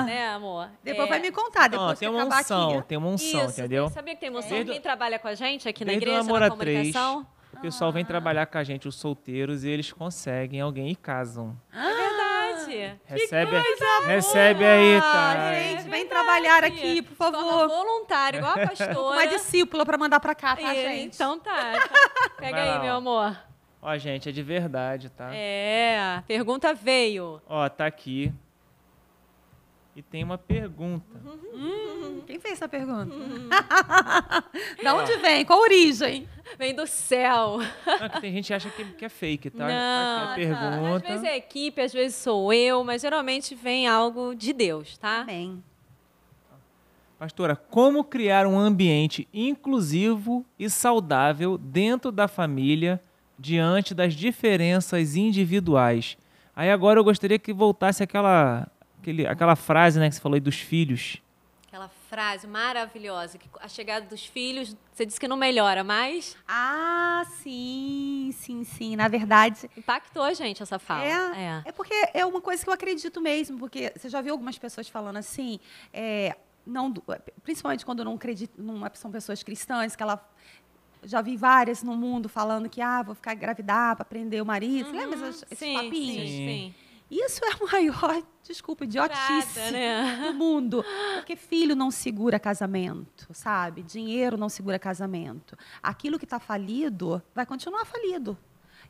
né, amor? Depois vai me contar, depois tem que uma acabar unção, aqui. tem uma unção, Isso, entendeu? sabia que tem emoção? Desde- Quem trabalha com a gente aqui na Desde o igreja, Namora na comunicação? 3, o pessoal vem trabalhar com a gente, os solteiros, e eles conseguem alguém e casam. É verdade. Recebe aí, tá? Gente, vem trabalhar aqui, por Torna favor. voluntário, igual a pastora. Uma discípula pra mandar pra cá, tá, E- gente? Então tá. Pega Vai aí, lá, meu ó. amor. Ó, gente, é de verdade, tá? A pergunta veio. Ó, tá aqui. E tem uma pergunta. Quem fez essa pergunta? Da onde vem? Qual a origem? Vem do céu. Não, que tem gente que acha que é fake, tá? Não, Aqui a Às pergunta. vezes é equipe, às vezes sou eu, mas geralmente vem algo de Deus, tá? Amém. Pastora, como criar um ambiente inclusivo e saudável dentro da família diante das diferenças individuais? Aí agora eu gostaria que voltasse aquela frase, né, que você falou aí dos filhos. Aquela frase maravilhosa, que a chegada dos filhos, você disse que não melhora, mas Sim. Na verdade, impactou a gente essa fala. é porque é uma coisa que eu acredito mesmo, porque você já viu algumas pessoas falando assim, principalmente quando eu não acredito, são pessoas cristãs, que ela... Já vi várias no mundo falando que vou ficar engravidar para prender o marido. Você lembra esses papinhos? Sim. Isso é a maior, desculpa, idiotice Nada, né? do mundo. Porque filho não segura casamento, sabe? Dinheiro não segura casamento. Aquilo que está falido vai continuar falido.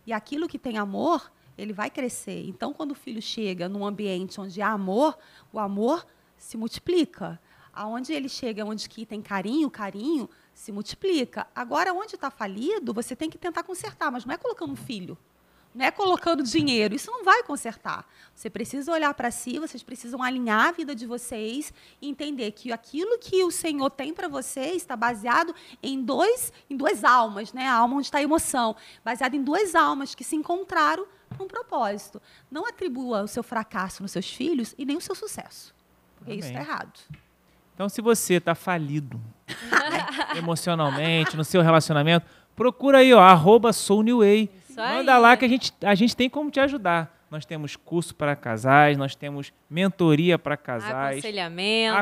E aquilo que tem amor, ele vai crescer. Então, quando o filho chega num ambiente onde há amor, o amor se multiplica. Aonde ele chega, onde que tem carinho, o carinho se multiplica. Agora, onde está falido, você tem que tentar consertar, mas não é colocando um filho. Não é colocando dinheiro. Isso não vai consertar. Você precisa olhar para si, vocês precisam alinhar a vida de vocês e entender que aquilo que o Senhor tem para vocês está baseado em duas almas, né? A alma onde está a emoção. Baseado em duas almas que se encontraram com um propósito. Não atribua o seu fracasso nos seus filhos e nem o seu sucesso. Porque Amém. isso está errado. Então, se você está falido emocionalmente, no seu relacionamento, procura aí, ó, @soulnewway. Isso aí. Manda lá que a gente tem como te ajudar. Nós temos curso para casais, nós temos mentoria para casais, aconselhamento,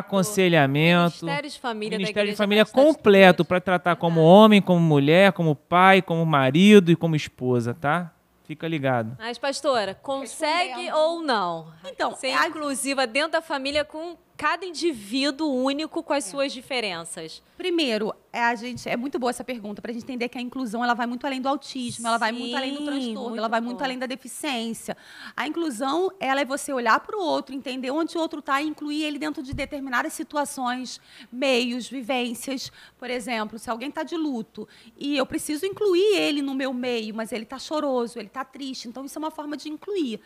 Ministério de Família, Ministério da de Família Igreja Batista de completo Deus. para tratar como homem, como mulher, como pai, como marido e como esposa, tá? Fica ligado. Mas, pastora, consegue Respondendo. ou não? Então, ser inclusiva dentro da família com cada indivíduo único com as suas diferenças. Primeiro, é muito boa essa pergunta, para a gente entender que a inclusão ela vai muito além do autismo, ela vai muito além do Sim, transtorno, muito ela vai bom. muito além da deficiência. A inclusão, ela é você olhar para o outro, entender onde o outro está e incluir ele dentro de determinadas situações, meios, vivências. Por exemplo, se alguém está de luto e eu preciso incluir ele no meu meio, mas ele está choroso, ele está triste, então isso é uma forma de incluir.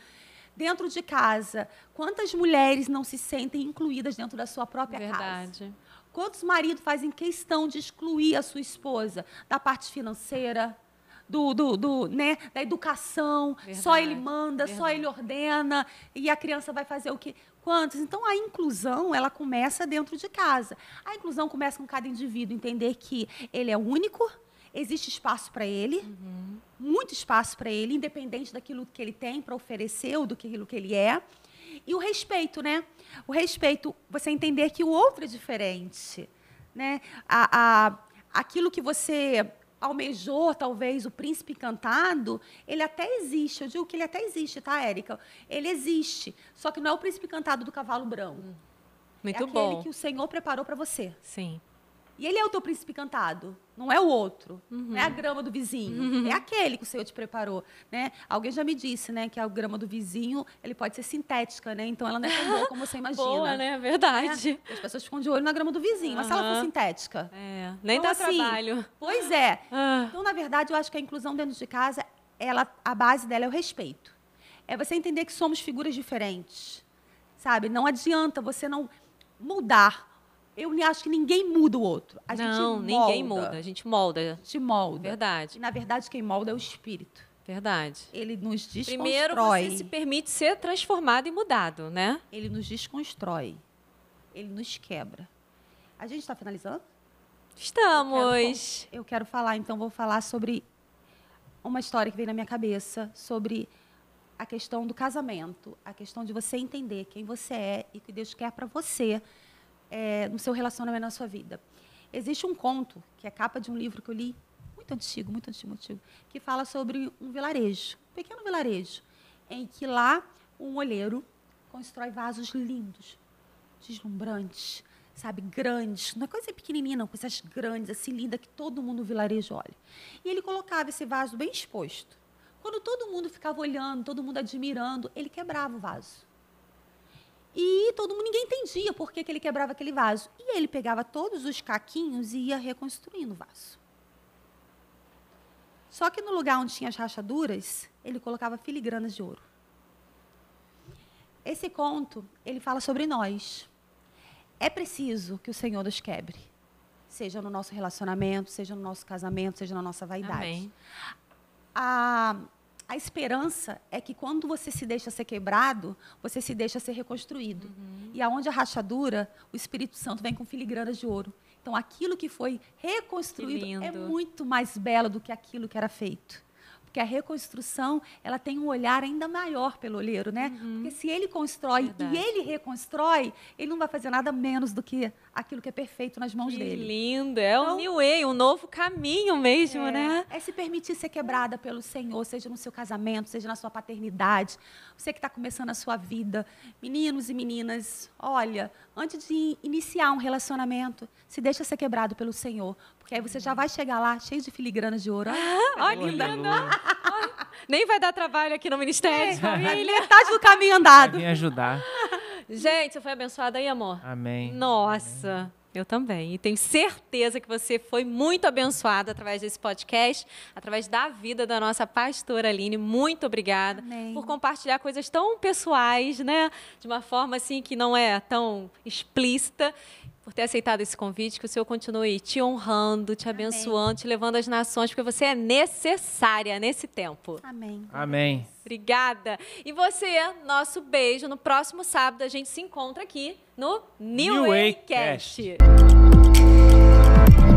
Dentro de casa, quantas mulheres não se sentem incluídas dentro da sua própria casa? Verdade. Quantos maridos fazem questão de excluir a sua esposa da parte financeira, né, da educação? Verdade, Só ele manda, só verdade. ele ordena, e a criança vai fazer o quê? Quantos? Então, a inclusão, ela começa dentro de casa. A inclusão começa com cada indivíduo entender que ele é único, existe espaço para ele, muito espaço para ele, independente daquilo que ele tem para oferecer ou daquilo que ele é. E o respeito, né? O respeito, você entender que o outro é diferente, né? Aquilo que você almejou, talvez, o príncipe encantado, ele até existe. Eu digo que ele até existe, tá, Érica? Ele existe, só que não é o príncipe encantado do cavalo branco. Muito é aquele bom. que o Senhor preparou para você. Sim. E ele é o teu príncipe encantado, não é o outro, não é a grama do vizinho, é aquele que o Senhor te preparou, né? Alguém já me disse, né, que a grama do vizinho, ele pode ser sintética, né? Então ela não é tão boa como você imagina. Boa, né? Verdade. As pessoas ficam de olho na grama do vizinho, mas se ela for sintética? É, nem Então, dá assim, trabalho. Pois é. Ah. Então, na verdade, eu acho que a inclusão dentro de casa, a base dela é o respeito. É você entender que somos figuras diferentes, sabe? Não adianta você não mudar. Eu acho que ninguém muda o outro. A gente Não, molda. ninguém muda. A gente molda. A gente molda. Verdade. E, na verdade, quem molda é o espírito. Verdade. Ele nos desconstrói. Primeiro, você se permite ser transformado e mudado, né? Ele nos desconstrói. Ele nos quebra. A gente está finalizando? Estamos. Eu quero falar, então, vou falar sobre uma história que veio na minha cabeça, sobre a questão do casamento, a questão de você entender quem você é e o que Deus quer para você no seu relacionamento, na sua vida. Existe um conto, que é capa de um livro que eu li, muito antigo, que fala sobre um vilarejo, um pequeno vilarejo, em que lá um olheiro constrói vasos lindos, deslumbrantes, sabe, grandes, não é coisa pequenininha não, coisas grandes, assim, linda, que todo mundo no vilarejo olha. E ele colocava esse vaso bem exposto. Quando todo mundo ficava olhando, todo mundo admirando, ele quebrava o vaso. E ninguém entendia por que ele quebrava aquele vaso. E ele pegava todos os caquinhos e ia reconstruindo o vaso. Só que no lugar onde tinha as rachaduras, ele colocava filigranas de ouro. Esse conto, ele fala sobre nós. É preciso que o Senhor nos quebre. Seja no nosso relacionamento, seja no nosso casamento, seja na nossa vaidade. Amém. A esperança é que quando você se deixa ser quebrado, você se deixa ser reconstruído. E aonde a rachadura, o Espírito Santo vem com filigranas de ouro. Então, aquilo que foi reconstruído Que é lindo. muito mais belo do que aquilo que era feito. Porque a reconstrução, ela tem um olhar ainda maior pelo olheiro, né? Porque se ele constrói Verdade. e ele reconstrói, ele não vai fazer nada menos do que aquilo que é perfeito nas mãos Que dele. lindo. É Então- um new way, um novo caminho mesmo, né? É se permitir ser quebrada pelo Senhor, seja no seu casamento, seja na sua paternidade. Você que está começando a sua vida. Meninos e meninas, olha, antes de iniciar um relacionamento, se deixa ser quebrado pelo Senhor. Porque aí você já vai chegar lá cheio de filigranas de ouro. Olha que lindo. Nem vai dar trabalho aqui no Ministério de Família. Metade do caminho andado. Vem ajudar. Gente, você foi abençoada aí, amor? Amém. Nossa. Eu também. E tenho certeza que você foi muito abençoada através desse podcast, através da vida da nossa pastora Aline. Muito obrigada Amém. por compartilhar coisas tão pessoais, né? De uma forma assim que não é tão explícita. Por ter aceitado esse convite, que o Senhor continue te honrando, te abençoando, te levando às nações, porque você é necessária nesse tempo. Amém. Amém. Obrigada. E você, nosso beijo. No próximo sábado a gente se encontra aqui no New New Way Way Cast. Cast.